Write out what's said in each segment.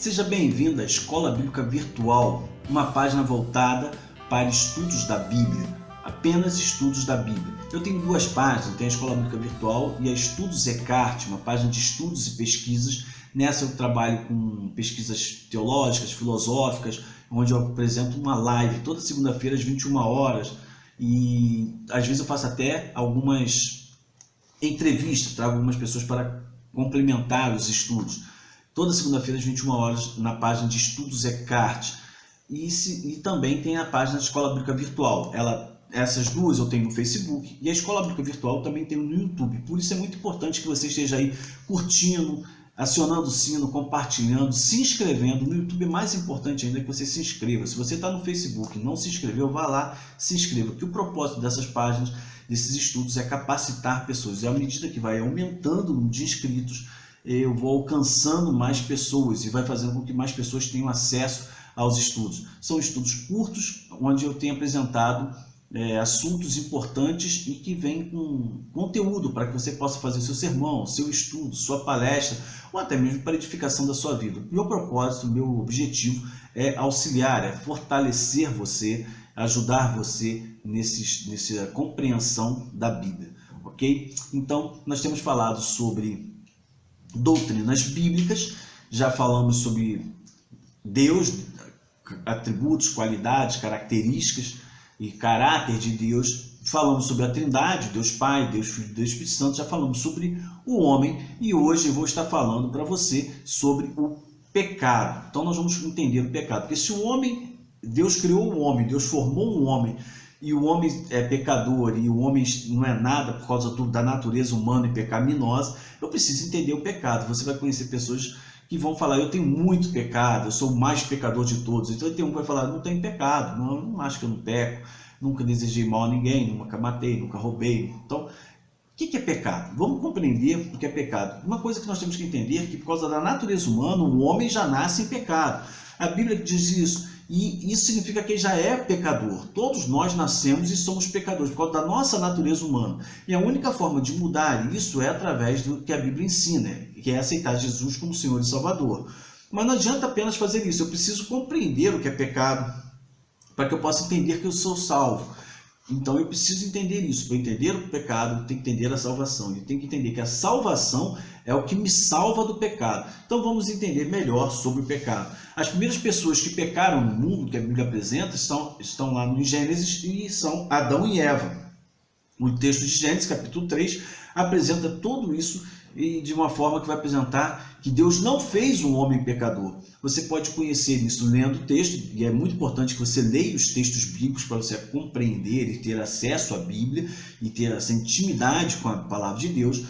Seja bem-vindo à Escola Bíblica Virtual, uma página voltada para estudos da Bíblia, apenas estudos da Bíblia. Eu tenho duas páginas, tenho a Escola Bíblica Virtual e a Estudos Eckhart, uma página de estudos e pesquisas. Nessa eu trabalho com pesquisas teológicas, filosóficas, onde eu apresento uma live toda segunda-feira às 21 horas e às vezes eu faço até algumas entrevistas, trago algumas pessoas para complementar os estudos. Toda segunda-feira às 21 horas na página de Estudos Eckhart. E também tem a página da Escola Bíblica Virtual. Essas duas eu tenho no Facebook e a Escola Bíblica Virtual também tenho no YouTube. Por isso é muito importante que você esteja aí curtindo, acionando o sino, compartilhando, se inscrevendo. No YouTube é mais importante ainda que você se inscreva. Se você está no Facebook e não se inscreveu, vá lá, se inscreva. Que o propósito dessas páginas, desses estudos, é capacitar pessoas. E à medida que vai aumentando o número de inscritos, eu vou alcançando mais pessoas e vai fazendo com que mais pessoas tenham acesso aos estudos. São estudos curtos, onde eu tenho apresentado assuntos importantes e que vêm com conteúdo para que você possa fazer seu sermão, seu estudo, sua palestra ou até mesmo para a edificação da sua vida. Meu propósito, meu objetivo é auxiliar, é fortalecer você, ajudar você nessa compreensão da Bíblia, ok? Então, nós temos falado sobre doutrinas bíblicas, já falamos sobre Deus, atributos, qualidades, características e caráter de Deus. Falamos sobre a Trindade, Deus Pai, Deus Filho e Deus Espírito Santo. Já falamos sobre o homem e hoje eu vou estar falando para você sobre o pecado. Então nós vamos entender o pecado, porque se o homem, Deus criou o homem, Deus formou um homem e o homem é pecador e o homem não é nada por causa da natureza humana e pecaminosa, eu preciso entender o pecado. Você vai conhecer pessoas que vão falar, eu tenho muito pecado, eu sou o mais pecador de todos. Então tem um que vai falar, não tenho pecado, não acho que eu não peco, nunca desejei mal a ninguém, nunca matei, nunca roubei. Então, o que é pecado? Vamos compreender o que é pecado. Uma coisa que nós temos que entender é que por causa da natureza humana, o homem já nasce em pecado. A Bíblia diz isso, e isso significa que ele já é pecador. Todos nós nascemos e somos pecadores por causa da nossa natureza humana. E a única forma de mudar isso é através do que a Bíblia ensina, que é aceitar Jesus como Senhor e Salvador. Mas não adianta apenas fazer isso, eu preciso compreender o que é pecado para que eu possa entender que eu sou salvo. Então eu preciso entender isso. Para entender o pecado, eu tenho que entender a salvação. Eu tenho que entender que a salvação é o que me salva do pecado. Então vamos entender melhor sobre o pecado. As primeiras pessoas que pecaram no mundo, que a Bíblia apresenta, estão lá no Gênesis e são Adão e Eva. O texto de Gênesis, capítulo 3, apresenta tudo isso e de uma forma que vai apresentar que Deus não fez um homem pecador. Você pode conhecer isso lendo o texto, e é muito importante que você leia os textos bíblicos para você compreender e ter acesso à Bíblia e ter essa intimidade com a palavra de Deus.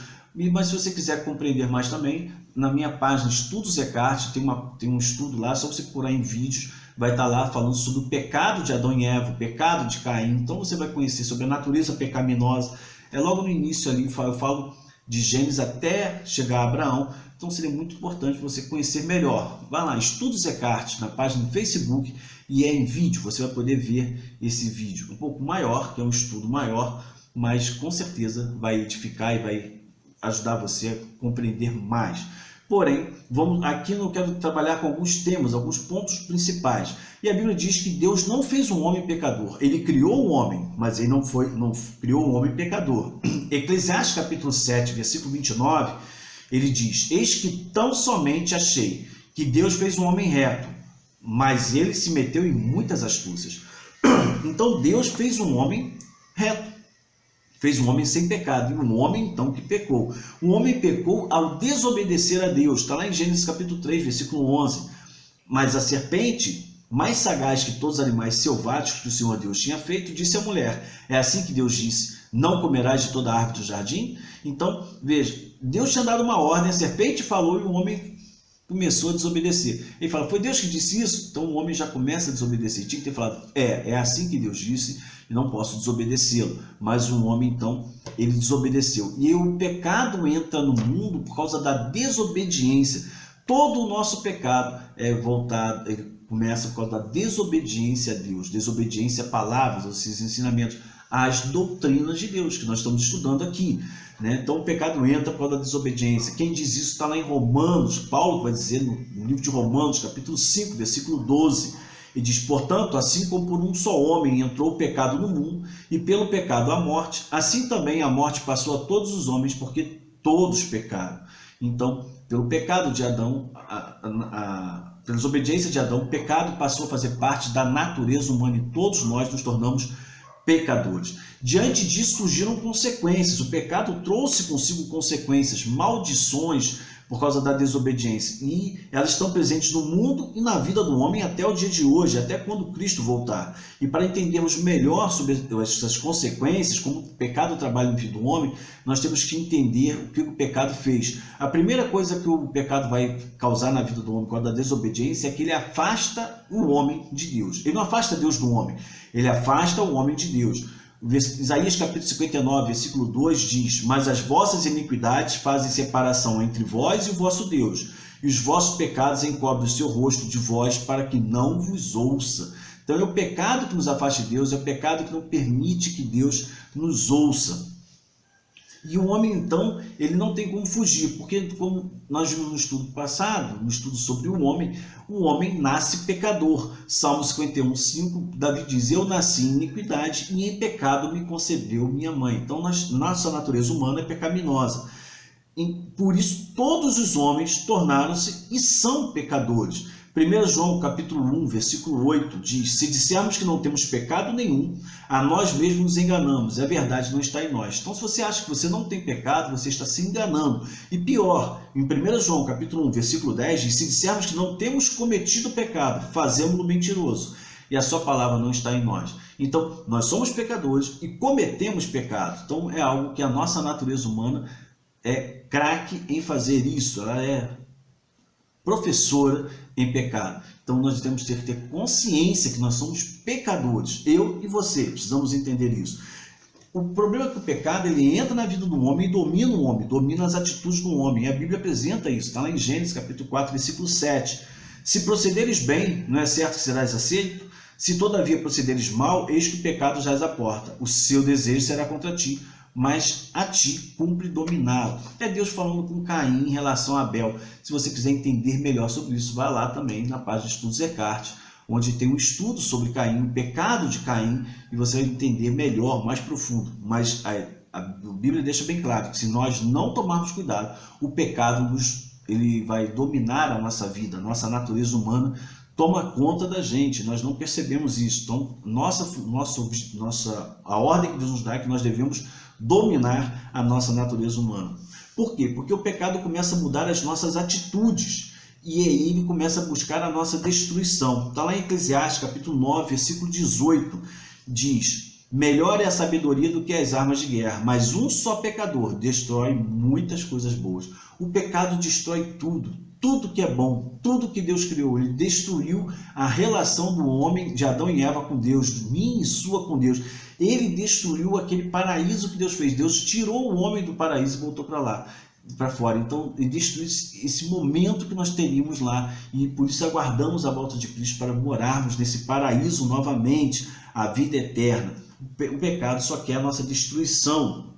Mas se você quiser compreender mais também, na minha página Estudos Eckhart, tem um estudo lá, só você procurar em vídeos, vai estar lá falando sobre o pecado de Adão e Eva, o pecado de Caim. Então você vai conhecer sobre a natureza pecaminosa. É logo no início ali, eu falo de Gênesis até chegar a Abraão. Então seria muito importante você conhecer melhor. Vai lá, Estudos Eckhart, na página do Facebook, e é em vídeo. Você vai poder ver esse vídeo um pouco maior, que é um estudo maior, mas com certeza vai edificar e vai ajudar você a compreender mais. Porém, aqui eu quero trabalhar com alguns temas, alguns pontos principais. E a Bíblia diz que Deus não fez um homem pecador. Ele criou o homem, mas ele não criou o homem pecador. Eclesiastes capítulo 7, versículo 29, ele diz: eis que tão somente achei que Deus fez um homem reto, mas ele se meteu em muitas astúcias. Então Deus fez um homem reto. Fez um homem sem pecado, e um homem então que pecou. O homem pecou ao desobedecer a Deus. Está lá em Gênesis capítulo 3, versículo 11. Mas a serpente, mais sagaz que todos os animais selváticos que o Senhor Deus tinha feito, disse à mulher: é assim que Deus disse, não comerás de toda a árvore do jardim? Então, veja, Deus tinha dado uma ordem, a serpente falou e o homem começou a desobedecer. Ele fala, foi Deus que disse isso? Então o homem já começa a desobedecer. Tinha que ter falado, é assim que Deus disse e não posso desobedecê-lo. Mas o homem então, ele desobedeceu. E o pecado entra no mundo por causa da desobediência. Todo o nosso pecado ele começa por causa da desobediência a Deus, desobediência a palavras, aos seus ensinamentos, às doutrinas de Deus, que nós estamos estudando aqui, né? Então o pecado entra por causa da desobediência. Quem diz isso está lá em Romanos. Paulo vai dizer no livro de Romanos, capítulo 5, versículo 12, e diz: portanto, assim como por um só homem entrou o pecado no mundo, e pelo pecado a morte, assim também a morte passou a todos os homens, porque todos pecaram. Então, pelo pecado de Adão, pela desobediência de Adão, o pecado passou a fazer parte da natureza humana e todos nós nos tornamos pecadores. Diante disso surgiram consequências. O pecado trouxe consigo consequências, maldições por causa da desobediência. E elas estão presentes no mundo e na vida do homem até o dia de hoje, até quando Cristo voltar. E para entendermos melhor sobre essas consequências, como o pecado trabalha na vida do homem, nós temos que entender o que o pecado fez. A primeira coisa que o pecado vai causar na vida do homem por causa da desobediência é que ele afasta o homem de Deus. Ele não afasta Deus do homem, ele afasta o homem de Deus. Isaías capítulo 59, versículo 2 diz: mas as vossas iniquidades fazem separação entre vós e o vosso Deus, e os vossos pecados encobrem o seu rosto de vós para que não vos ouça. Então é o pecado que nos afasta de Deus, é o pecado que não permite que Deus nos ouça. E o homem, então, ele não tem como fugir, porque, como nós vimos no estudo passado, no estudo sobre o homem nasce pecador. Salmo 51:5, Davi diz: eu nasci em iniquidade e em pecado me concebeu minha mãe. Então, nossa natureza humana é pecaminosa. E, por isso, todos os homens tornaram-se e são pecadores. 1 João capítulo 1, versículo 8 diz: se dissermos que não temos pecado nenhum, a nós mesmos nos enganamos, a verdade não está em nós. Então, se você acha que você não tem pecado, você está se enganando. E pior, em 1 João capítulo 1, versículo 10 diz: se dissermos que não temos cometido pecado, fazemos-no mentiroso, e a sua palavra não está em nós. Então, nós somos pecadores e cometemos pecado. Então, é algo que a nossa natureza humana é craque em fazer isso, ela é professora em pecado. Então nós temos que ter consciência que nós somos pecadores. Eu e você precisamos entender isso. O problema é que o pecado ele entra na vida do homem e domina o homem, domina as atitudes do homem. E a Bíblia apresenta isso, está lá em Gênesis capítulo 4, versículo 7. Se procederes bem, não é certo que serás aceito? Se todavia procederes mal, eis que o pecado jaz à porta. O seu desejo será contra ti, mas a ti cumpre dominá-lo. É Deus falando com Caim em relação a Abel. Se você quiser entender melhor sobre isso, vai lá também na página de Estudos Eckhart, onde tem um estudo sobre Caim, o pecado de Caim, e você vai entender melhor, mais profundo. Mas a Bíblia deixa bem claro que se nós não tomarmos cuidado, o pecado ele vai dominar a nossa vida, a nossa natureza humana toma conta da gente, nós não percebemos isso. Então, a ordem que Deus nos dá é que nós devemos dominar a nossa natureza humana. Por quê? Porque o pecado começa a mudar as nossas atitudes e aí ele começa a buscar a nossa destruição. Está lá em Eclesiastes capítulo 9, versículo 18, diz: melhor é a sabedoria do que as armas de guerra, mas um só pecador destrói muitas coisas boas. O pecado destrói tudo. Tudo que é bom, tudo que Deus criou, ele destruiu a relação do homem, de Adão e Eva com Deus, minha e sua com Deus. Ele destruiu aquele paraíso que Deus fez. Deus tirou o homem do paraíso e voltou para lá, para fora. Então, ele destruiu esse momento que nós teríamos lá. E por isso aguardamos a volta de Cristo para morarmos nesse paraíso novamente, a vida eterna. O pecado só quer a nossa destruição.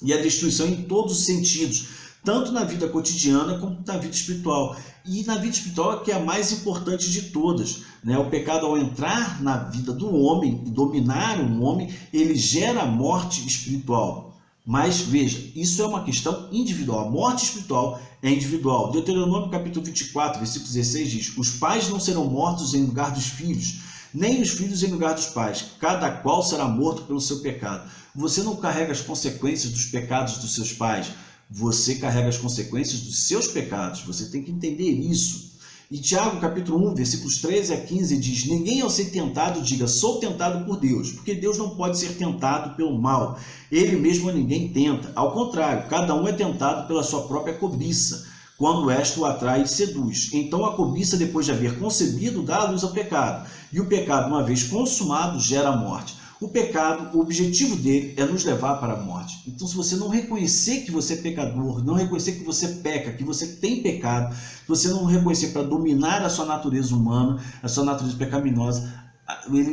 E a destruição em todos os sentidos, tanto na vida cotidiana como na vida espiritual. E na vida espiritual que é a mais importante de todas, né? O pecado, ao entrar na vida do homem e dominar o homem, ele gera a morte espiritual. Mas veja, isso é uma questão individual. A morte espiritual é individual. Deuteronômio capítulo 24, versículo 16 diz: os pais não serão mortos em lugar dos filhos, nem os filhos em lugar dos pais. Cada qual será morto pelo seu pecado. Você não carrega as consequências dos pecados dos seus pais. Você carrega as consequências dos seus pecados. Você tem que entender isso. E Tiago capítulo 1, versículos 13 a 15 diz: ninguém ao ser tentado diga, sou tentado por Deus, porque Deus não pode ser tentado pelo mal. Ele mesmo a ninguém tenta. Ao contrário, cada um é tentado pela sua própria cobiça, quando esta o atrai e seduz. Então a cobiça, depois de haver concebido, dá à luz ao pecado. E o pecado, uma vez consumado, gera a morte. O pecado, o objetivo dele é nos levar para a morte. Então, se você não reconhecer que você é pecador, não reconhecer que você peca, que você tem pecado, se você não reconhecer para dominar a sua natureza humana, a sua natureza pecaminosa,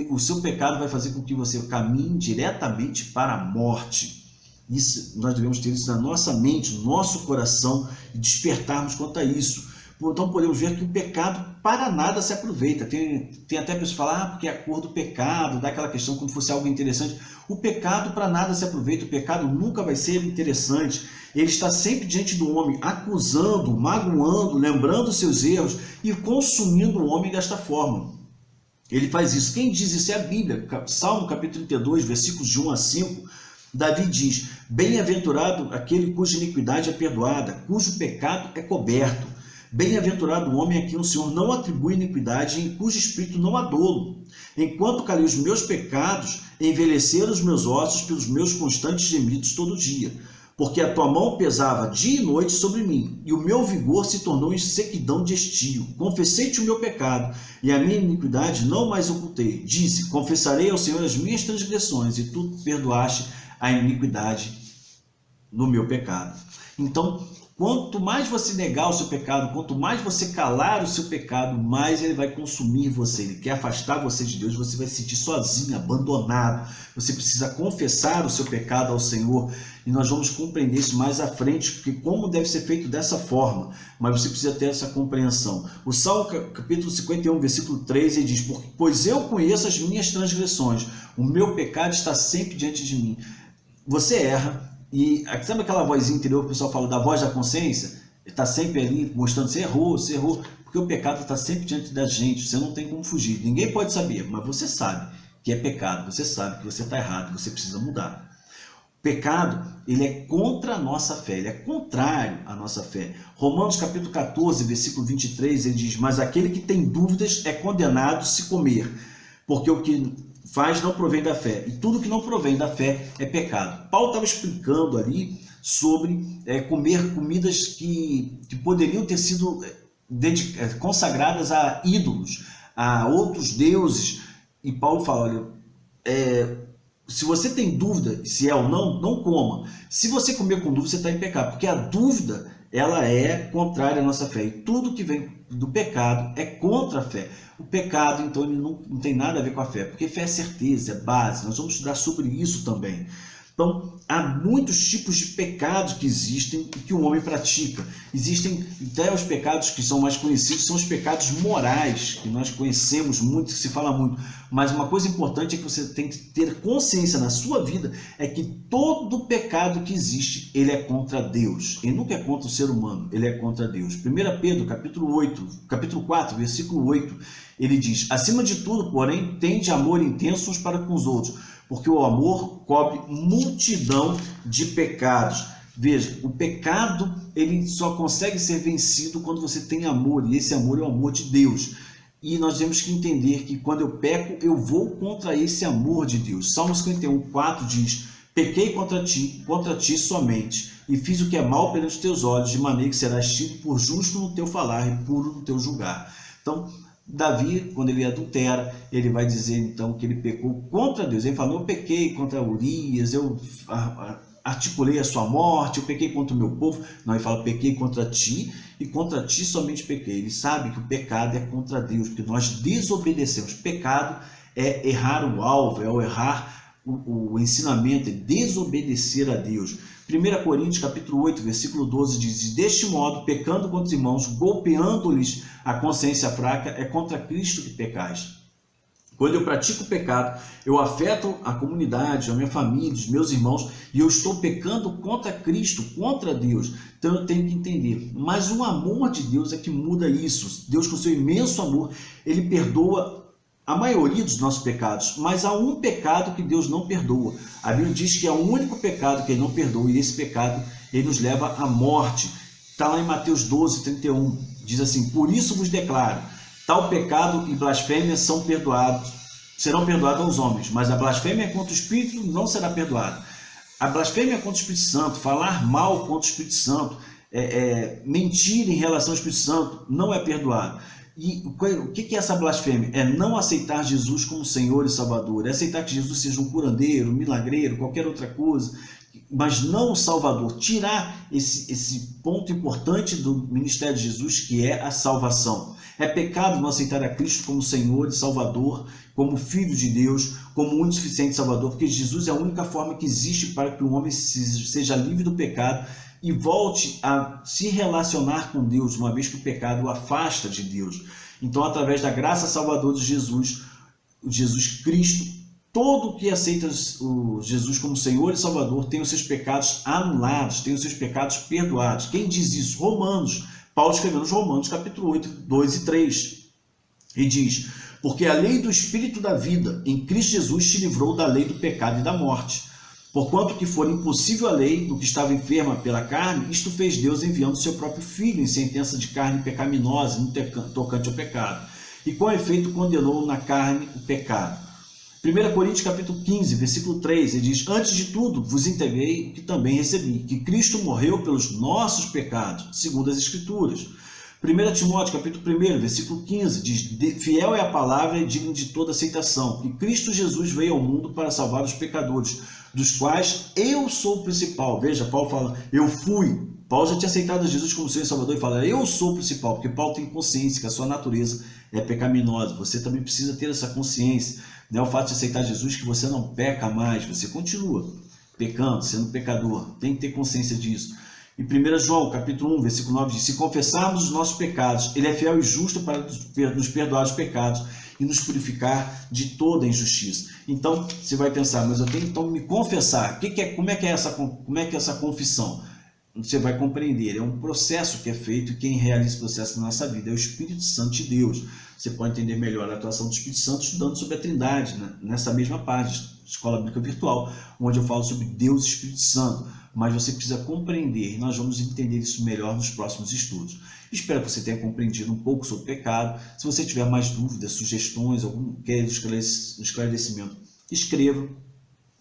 o seu pecado vai fazer com que você caminhe diretamente para a morte. Isso, nós devemos ter isso na nossa mente, no nosso coração, e despertarmos quanto a isso. Então podemos ver que o pecado para nada se aproveita. Tem até pessoas que falam, porque é a cor do pecado, dá aquela questão como se fosse algo interessante. O pecado para nada se aproveita, o pecado nunca vai ser interessante. Ele está sempre diante do homem, acusando, magoando, lembrando seus erros e consumindo o homem desta forma. Ele faz isso. Quem diz isso é a Bíblia. Salmo capítulo 32, versículos de 1 a 5, Davi diz, bem-aventurado aquele cuja iniquidade é perdoada, cujo pecado é coberto. Bem-aventurado o homem a quem o Senhor não atribui iniquidade, em cujo espírito não há dolo. Enquanto calei os meus pecados, envelheceram os meus ossos pelos meus constantes gemidos todo dia. Porque a tua mão pesava dia e noite sobre mim, e o meu vigor se tornou em sequidão de estio. Confessei-te o meu pecado, e a minha iniquidade não mais ocultei. Disse, confessarei ao Senhor as minhas transgressões, e tu perdoaste a iniquidade no meu pecado. Então, quanto mais você negar o seu pecado, quanto mais você calar o seu pecado, mais ele vai consumir você. Ele quer afastar você de Deus, você vai se sentir sozinho, abandonado. Você precisa confessar o seu pecado ao Senhor. E nós vamos compreender isso mais à frente, porque como deve ser feito dessa forma. Mas você precisa ter essa compreensão. O Salmo capítulo 51, versículo 3, ele diz, pois eu conheço as minhas transgressões, o meu pecado está sempre diante de mim. Você erra. E sabe aquela vozinha interior que o pessoal fala da voz da consciência? Está sempre ali mostrando, você errou, porque o pecado está sempre diante da gente, você não tem como fugir. Ninguém pode saber, mas você sabe que é pecado, você sabe que você está errado, você precisa mudar. O pecado, ele é contra a nossa fé, ele é contrário à nossa fé. Romanos capítulo 14, versículo 23, ele diz, mas aquele que tem dúvidas é condenado se comer, porque o que faz não provém da fé, e tudo que não provém da fé é pecado. Paulo estava explicando ali sobre comer comidas que poderiam ter sido consagradas a ídolos, a outros deuses, e Paulo fala, olha, se você tem dúvida se é ou não, não coma. Se você comer com dúvida, você está em pecado, porque a dúvida ela é contrária à nossa fé, e tudo que vem do pecado é contra a fé. O pecado, então, ele não tem nada a ver com a fé, porque fé é certeza, é base. Nós vamos estudar sobre isso também. Então, há muitos tipos de pecados que existem e que o homem pratica. Existem até os pecados que são mais conhecidos, são os pecados morais, que nós conhecemos muito, que se fala muito. Mas uma coisa importante é que você tem que ter consciência na sua vida, é que todo pecado que existe, ele é contra Deus. Ele nunca é contra o ser humano, ele é contra Deus. 1 Pedro, capítulo 4, versículo 8, ele diz, acima de tudo, porém, tende amor intenso uns para com os outros, porque o amor cobre multidão de pecados. Veja, o pecado ele só consegue ser vencido quando você tem amor, e esse amor é o amor de Deus. E nós temos que entender que quando eu peco, eu vou contra esse amor de Deus. Salmo 51, 4 diz, pequei contra ti somente, e fiz o que é mal perante os teus olhos, de maneira que serás tido por justo no teu falar e puro no teu julgar. Então, Davi, quando ele adultera, ele vai dizer então que ele pecou contra Deus. Ele falou, eu pequei contra Urias, eu articulei a sua morte, eu pequei contra o meu povo. Não, ele fala, pequei contra ti, e contra ti somente pequei. Ele sabe que o pecado é contra Deus, porque nós desobedecemos. Pecado é errar o alvo, é errar o ensinamento, é desobedecer a Deus. 1 Coríntios capítulo 8, versículo 12 diz, deste modo, pecando contra os irmãos, golpeando-lhes a consciência fraca, é contra Cristo que pecais. Quando eu pratico o pecado, eu afeto a comunidade, a minha família, os meus irmãos, e eu estou pecando contra Cristo, contra Deus. Então eu tenho que entender. Mas o amor de Deus é que muda isso. Deus, com seu imenso amor, ele perdoa a maioria dos nossos pecados, mas há um pecado que Deus não perdoa. A Bíblia diz que é o único pecado que ele não perdoa, e esse pecado ele nos leva à morte. Está lá em Mateus 12, 31, diz assim, por isso vos declaro, tal pecado e blasfêmia serão perdoados aos homens, mas a blasfêmia contra o Espírito não será perdoada. A blasfêmia contra o Espírito Santo, falar mal contra o Espírito Santo, mentir em relação ao Espírito Santo, não é perdoado. E o que é essa blasfêmia? É não aceitar Jesus como Senhor e Salvador, é aceitar que Jesus seja um curandeiro, um milagreiro, qualquer outra coisa, mas não o Salvador. Tirar esse ponto importante do ministério de Jesus, que é a salvação. É pecado não aceitar a Cristo como Senhor e Salvador, como Filho de Deus, como único e suficiente Salvador, porque Jesus é a única forma que existe para que o homem seja livre do pecado e volte a se relacionar com Deus, uma vez que o pecado o afasta de Deus. Então, através da graça salvadora de Jesus, Jesus Cristo, todo que aceita o Jesus como Senhor e Salvador tem os seus pecados anulados, tem os seus pecados perdoados. Quem diz isso? Romanos. Paulo escreveu nos Romanos, capítulo 8, 2 e 3. E diz: porque a lei do Espírito da vida em Cristo Jesus te livrou da lei do pecado e da morte. Porquanto que for impossível a lei do que estava enferma pela carne, isto fez Deus enviando seu próprio Filho em sentença de carne pecaminosa, no tocante ao pecado. E com efeito condenou na carne o pecado. 1 Coríntios capítulo 15, versículo 3, ele diz: antes de tudo vos entreguei o que também recebi, que Cristo morreu pelos nossos pecados, segundo as Escrituras. 1 Timóteo capítulo 1, versículo 15, diz: fiel é a palavra e digno de toda aceitação, que Cristo Jesus veio ao mundo para salvar os pecadores, dos quais eu sou o principal. Veja, Paulo fala, eu fui. Paulo já tinha aceitado Jesus como Senhor e Salvador e fala, eu sou o principal, porque Paulo tem consciência que a sua natureza é pecaminosa. Você também precisa ter essa consciência. Não é o fato de aceitar Jesus que você não peca mais, você continua pecando, sendo pecador. Tem que ter consciência disso. Em 1 João, capítulo 1, versículo 9, diz: se confessarmos os nossos pecados, Ele é fiel e justo para nos perdoar os pecados e nos purificar de toda a injustiça. Então, você vai pensar, mas eu tenho que então me confessar. Como é que é essa confissão? Você vai compreender, é um processo que é feito e quem realiza esse processo na nossa vida é o Espírito Santo de Deus. Você pode entender melhor a atuação do Espírito Santo estudando sobre a Trindade, né? Nessa mesma página, Escola Bíblica Virtual, onde eu falo sobre Deus e Espírito Santo. Mas você precisa compreender, e nós vamos entender isso melhor nos próximos estudos. Espero que você tenha compreendido um pouco sobre o pecado. Se você tiver mais dúvidas, sugestões, algum esclarecimento, escreva.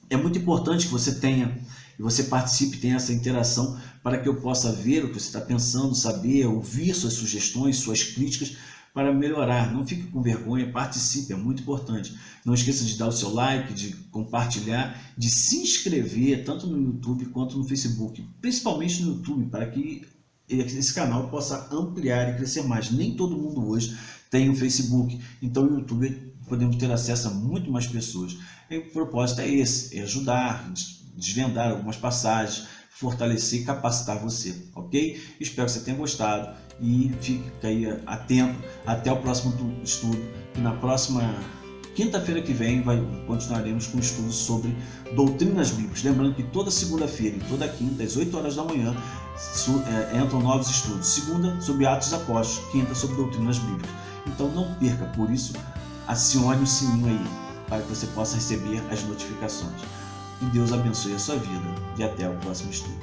É muito importante que você tenha, e você participe, tenha essa interação, para que eu possa ver o que você está pensando, saber, ouvir suas sugestões, suas críticas, para melhorar. Não fique com vergonha, participe, é muito importante. Não esqueça de dar o seu like, de compartilhar, de se inscrever, tanto no YouTube quanto no Facebook, principalmente no YouTube, para que esse canal possa ampliar e crescer mais. Nem todo mundo hoje tem um Facebook, então o YouTube podemos ter acesso a muito mais pessoas. E o propósito é esse, é ajudar, desvendar algumas passagens, fortalecer e capacitar você, ok? Espero que você tenha gostado e fique aí atento até o próximo estudo, que na próxima quinta-feira que vem continuaremos com estudos sobre doutrinas bíblicas. Lembrando que toda segunda-feira e toda quinta, às 8 horas da manhã, entram novos estudos. Segunda, sobre Atos dos Apóstolos, quinta, sobre doutrinas bíblicas. Então não perca, por isso, acione o sininho aí, para que você possa receber as notificações. Que Deus abençoe a sua vida e até o próximo estudo.